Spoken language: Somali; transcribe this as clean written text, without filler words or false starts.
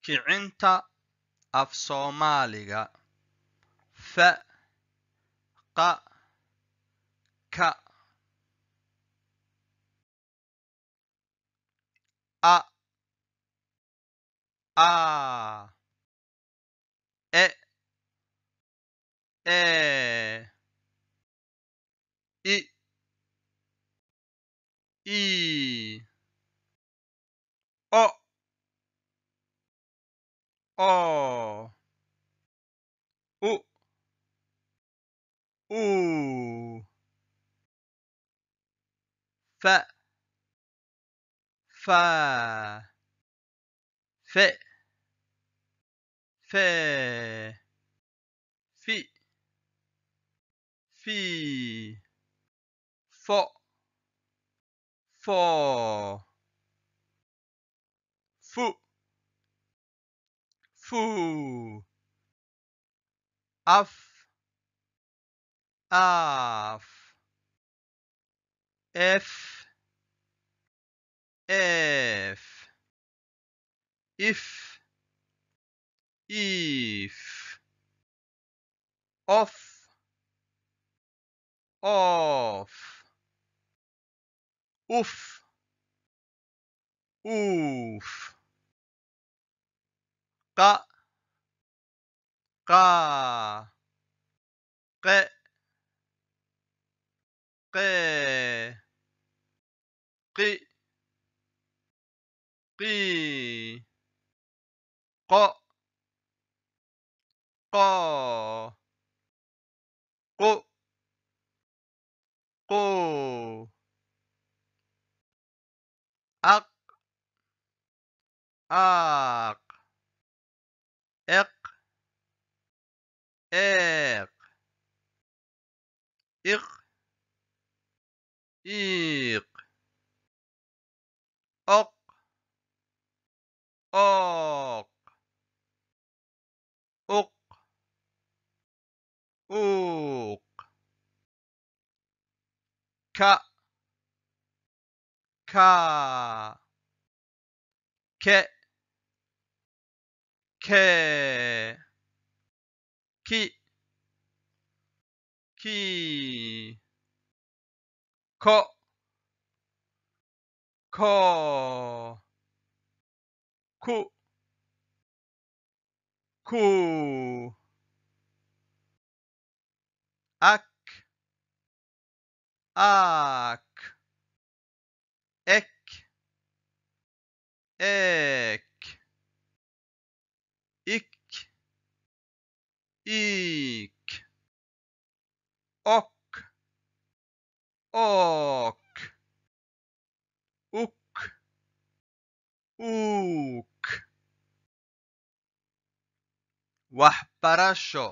Kicinta af Soomaaliga F q k a e i o u f fe fi fo fu af if if of uf qa qe qi qo qu aq eq iq oq uq ka ke ki ko ku ak ek ik ok uk waxbarasho